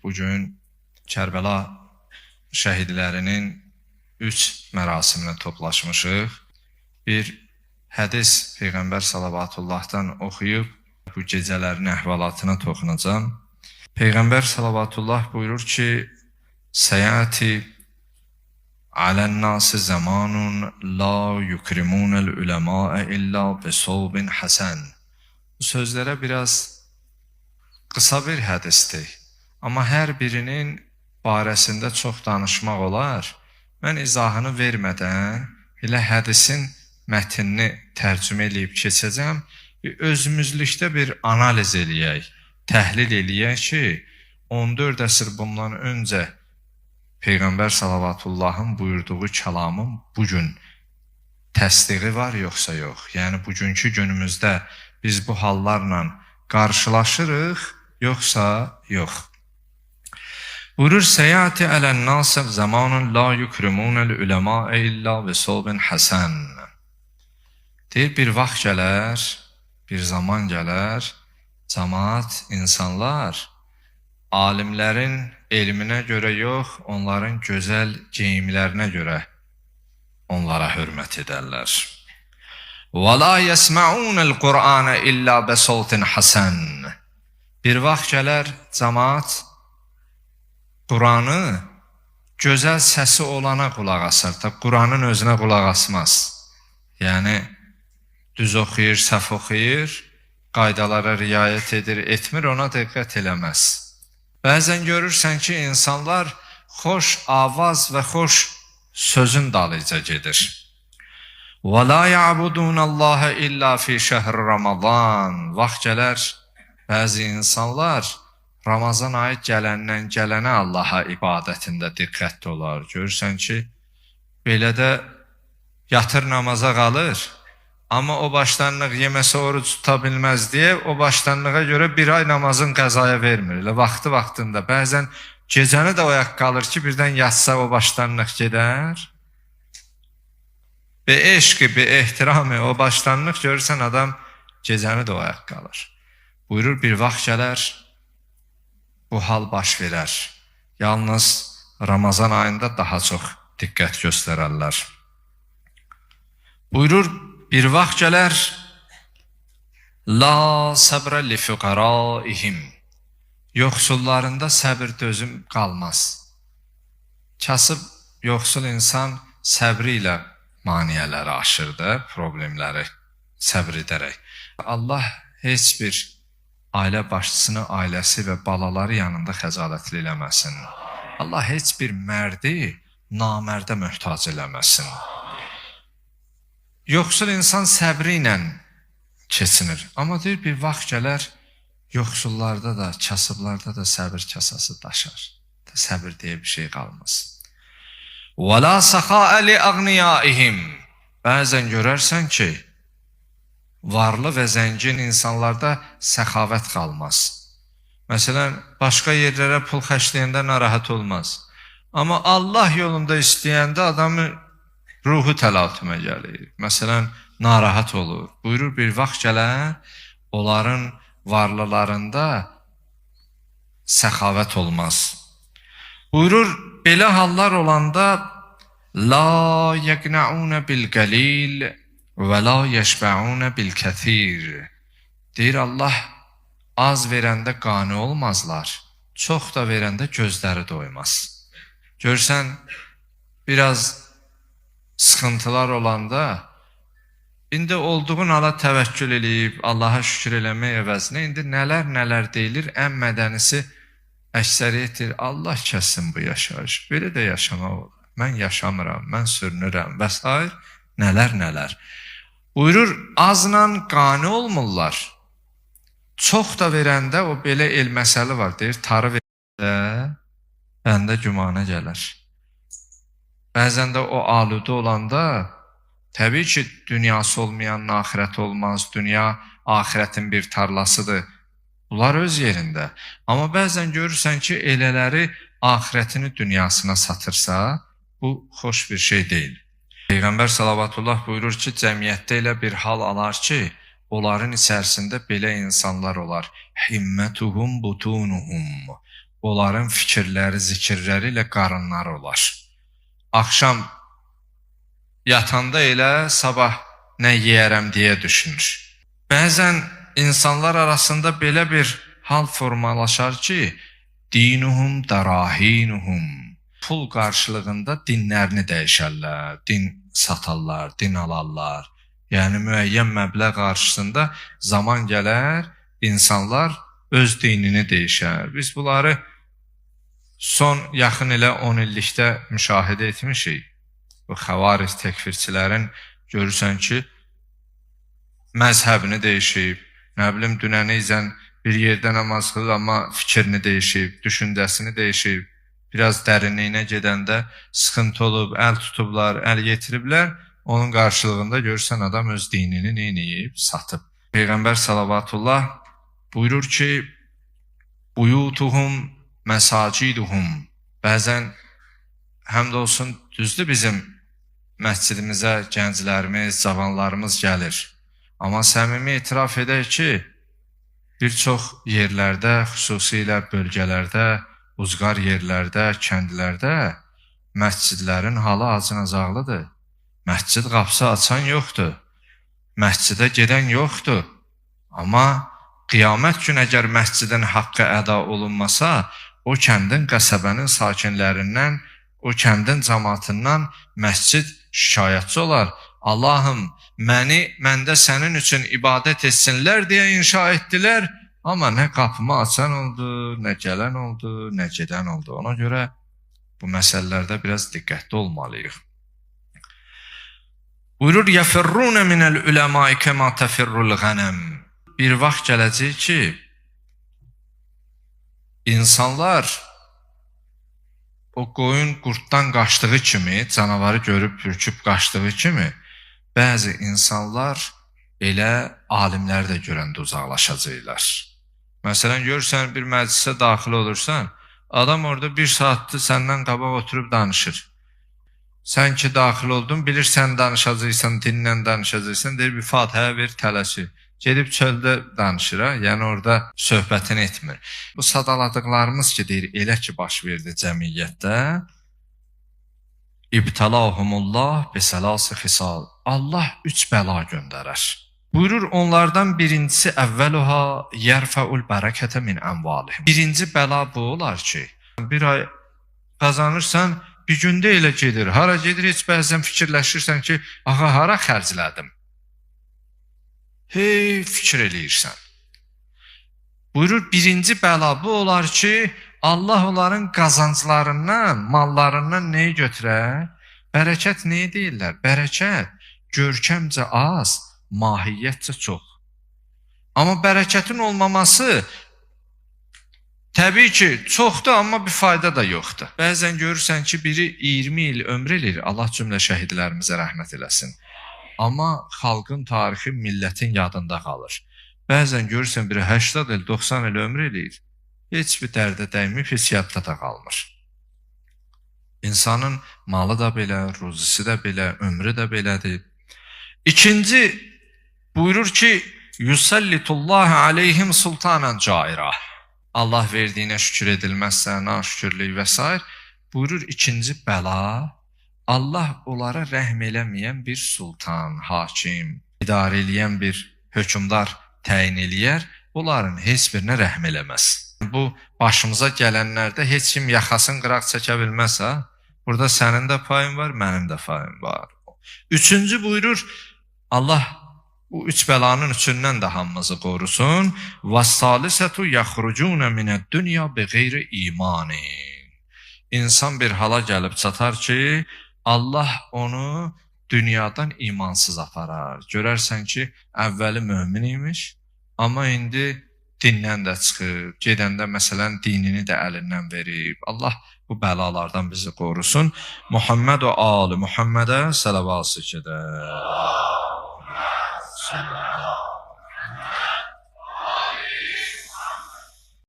bugün Kərbəla şəhidlərinin 3 mərasiminə toplaşmışıq. Bir hədis Peyğəmbər Salavatullah'dan oxuyub bu gecələrin əhvalatına toxunacam. Peyğəmbər Salavatullah buyurur ki, Səyati alən-nasi zamanun la yukrimunəl uləmaə illa besovbin həsən. Bu sözlərə biraz qısa bir hədisdir. Amma hər birinin barəsində çox danışmaq olar. Mən izahını vermədən elə hədisin mətnini tərcümə edib keçəcəm. Özümüzlükdə bir analiz eləyək, təhlil eləyək ki, 14 əsr bundan öncə Peyğəmbər Salavatullah'ın buyurduğu kəlamın bugün təsdiqi var yoxsa yox? Yəni bugünkü günümüzdə biz bu hallarla qarşılaşırıq yoxsa yox? Buyurur, Səyati ələn-nasi zamanun la yukrimunəl uləmaə illa besovbin həsən. Deyir, bir vaxt gələr, bir zaman gələr, cəmaat, insanlar alimlərin elminə görə yox, onların gözəl geyimlərinə görə onlara hörmət edərlər. وَلَا يَسْمَعُونَ الْقُرْآنَ إِلَّا بَصَوْتٍ حَسَنٍ. Bir vaxt gələr, cəmaat Quranı gözəl səsi olana qulaq asar, Quranın özünə qulaq asmaz. Yəni, düz oxuyur, səhv oxuyur, qaydalara riayət edir, etmir, ona diqqət eləməz. Bəzən görürsən ki, insanlar xoş avaz və xoş sözün dalıca gedir. وَلَا يَعْبُدُونَ اللّٰهَ إِلَّا فِي شَهْرِ رَمَضَانِ. Vaxt gələr, bəzi insanlar Ramazan ayı gələndən gələnə Allaha ibadətində diqqətli olar. Görürsən ki, belə də yatır namaza qalır, amma o başlanlıq yeməsə oruç tuta bilməz deyə o başlanlığa görə bir ay namazın qəzaya vermir. Elə vaxtında bəzən gecəni də oyaq qalır ki, birdən yatsa o başlanlıq gedər. Be eşqi, be ehtiramı o başlanlıq görürsən adam gecəni də oyaq qalır. Buyurur, bir vaxt gələr, bu hal baş verər. Yalnız Ramazan ayında daha çox diqqət göstərərlər. Buyurur, bir vaxt gələr, la səbrə li füqəraihim. Yoxsullarında səbir dözüm qalmaz. Kasıb, yoxsul insan səbri ilə maniyələri aşırdı, problemləri səbr edərək. Allah heç bir ailə başçısını, ailəsi və balaları yanında xəcalətli eləməsin. Allah heç bir mərdi namərdə möhtac eləməsin. Yoxsul insan səbri ilə keçinir. Amma deyir, bir vaxt gələr, yoxsullarda da, kasıblarda da səbir kasası daşar. Səbir deyə bir şey qalmaz. وَلَا سَخَاءَ لِأَغْنِيَائِهِمْ. Bəzən görərsən ki, varlı və zəngin insanlarda səxavət qalmaz. Məsələn, başqa yerlərə pul xərcləyəndə narahat olmaz. Amma Allah yolunda istəyəndə adamın ruhu təlatümə gəlir. Məsələn, narahat olur. Buyurur, bir vaxt gələr, onların varlılarında səxavət olmaz. Buyurur, belə hallar olanda la yəqnəunə bil-qəlil və la yəşbəunə bil-kəthir. Deyir, Allah az verəndə qani olmazlar, çox da verəndə gözləri doymaz. Görsən, biraz sıxıntılar olanda, indi olduğun hala təvəkkül eləyib, Allaha şükür eləmək əvəzinə, indi nələr deyilir, ən mədənisi əksəriyyətdir, Allah kəssin bu yaşayış, belə də yaşamaq olur. Mən yaşamıram, mən sürünürəm və s. Nələr. Buyurur, azla qani olmurlar. Çox da verəndə o belə el məsəli var, deyir, tarı verəndə bəndə gümana gələr. Bəzən də o aludə olanda, təbii ki, dünyası olmayanın axirəti olmaz, dünya axirətin bir tarlasıdır. Bunlar öz yerində. Amma bəzən görürsən ki, elələri axirətini dünyasına satırsa, bu xoş bir şey deyil. Peyğəmbər Salavatullah buyurur ki, cəmiyyətdə elə bir hal alar ki, onların içərisində belə insanlar olar. Himmətuhum butunuhum. onların fikirləri, zikirləri ilə qarınları olar. Axşam yatanda elə sabah nə yeyərəm deyə düşünür. Bəzən insanlar arasında belə bir hal formalaşar ki, dinuhum darahinuhum. Pul qarşılığında dinlərini dəyişərlər, din satarlar, din alarlar. Yəni müəyyən məbləğ qarşısında zaman gələr, insanlar öz dinini dəyişər. Biz bunları son yaxın elə 10 illikdə müşahidə etmişik. Bu xəvariz təkfirçilərin görürsən ki, məzhəbini dəyişib, nə bilim dünənizən bir yerdə namaz qılır, amma fikrini dəyişib, düşüncəsini dəyişib, biraz dərinliyinə gedəndə sıxıntı olub, əl tutublar, əl yetiriblər, onun qarşılığında görürsən adam öz dinini neyniyib, satıb. Peyğəmbər salavatullah buyurur ki, buyutuhum məsaciduhum. Bəzən həmd olsun düzdür bizim məscidimizə gənclərimiz, cavanlarımız gəlir. Amma səmimi etiraf edək ki, bir çox yerlərdə, xüsusilə bölgələrdə, uzqar yerlərdə, kəndlərdə məscidlərin halı acınacaqlıdır. Məscid qapısı açan yoxdur. Məscidə gedən yoxdur. Amma qiyamət gün əgər məscidin haqqı əda olunmasa, o kəndin, qəsəbənin sakinlərindən, o kəndin cəmaatından məscid şikayətçi olar. Allahım, məni məndə sənin üçün ibadət etsinlər deyə inşa etdilər, amma nə qapımı açan oldu, nə gələn oldu, nə gedən oldu. Ona görə bu məsələlərdə biraz diqqətli olmalıyıq. Buyurur, yəfirrunə minəl uləmai kəma təfirrul qənəm. Bir vaxt gələcək ki, insanlar o qoyun qurtdan qaçdığı kimi, canavarı görüb pürküb qaçdığı kimi, bəzi insanlar elə alimləri də görəndə uzaqlaşacaqlar. Məsələn, görürsən, bir məclisə daxil olursan, adam orada bir saatdır səndən qabaq oturub danışır. Sən ki, daxil oldun, bilirsən danışacaqsan, dinlə danışacaqsan, deyir, bir fatihə ver, tələsi. Gedib çöldə danışır, yəni orada söhbətini etmir. Bu sadaladıqlarımız ki, deyir, elə ki, baş verdi cəmiyyətdə, İbtəlahumullah bisəlası xisal. Allah 3 bəla göndərər. Buyurur, onlardan birincisi əvvəluha yərfəul bərəkətə min əmvalihim. Birinci bəla bu olar ki, bir ay qazanırsan, bir gündə elə gedir. Hara gedir, heç bəzən fikirləşirsən ki, ağa, hara xərclədim? Hey, fikir eləyirsən. Buyurur, birinci bəla bu olar ki, Allah onların qazanclarından, mallarından neyi götürər? Bərəkət neyi deyirlər? Bərəkət görkəmcə az, mahiyyətcə çox. Amma bərəkətin olmaması təbii ki, çoxdur, amma bir fayda da yoxdur. Bəzən görürsən ki, biri 20 il ömr eləyir, Allah cümlə şəhidlərimizə rəhmət eləsin. Amma xalqın tarixi, millətin yadında qalır. Bəzən görürsən, biri 80 il, 90 il ömr eləyir, heç bir dərdə dəyməyib, heç yadda da qalmır. İnsanın malı da belə, ruzisi də belə, ömrü də belədir. İkinci, buyurur ki, Yusallitullahi aleyhim sultanan caira. Allah verdiyinə şükür edilməzsə, naşükürlük və s. Buyurur, ikinci bəla, Allah onlara rəhm eləməyən bir sultan, hakim, idarə eləyən bir hökmdar təyin eləyər, onların heç birinə rəhm eləməz. Bu, başımıza gələnlərdə heç kim yaxasını qıraq çəkə bilməz, ha? Burada sənin də payın var, mənim də payım var. Üçüncü buyurur, Allah bu 3 bəlanın üçündən də hamımızı qorusun. وَالثَّالِثَةُ يَخْرُجُونَ مِنَ الدُّنْيَا بِغَيْرِ اِيمَانٍ. İnsan bir hala gəlib çatar ki, Allah onu dünyadan imansız aparar. Görərsən ki, əvvəli mömin imiş, amma indi dindən də çıxıb, gedəndə məsələn dinini də əlindən verib. Allah bu bəlalardan bizi qorusun. Muhammed və ali Muhammedə salavat-ı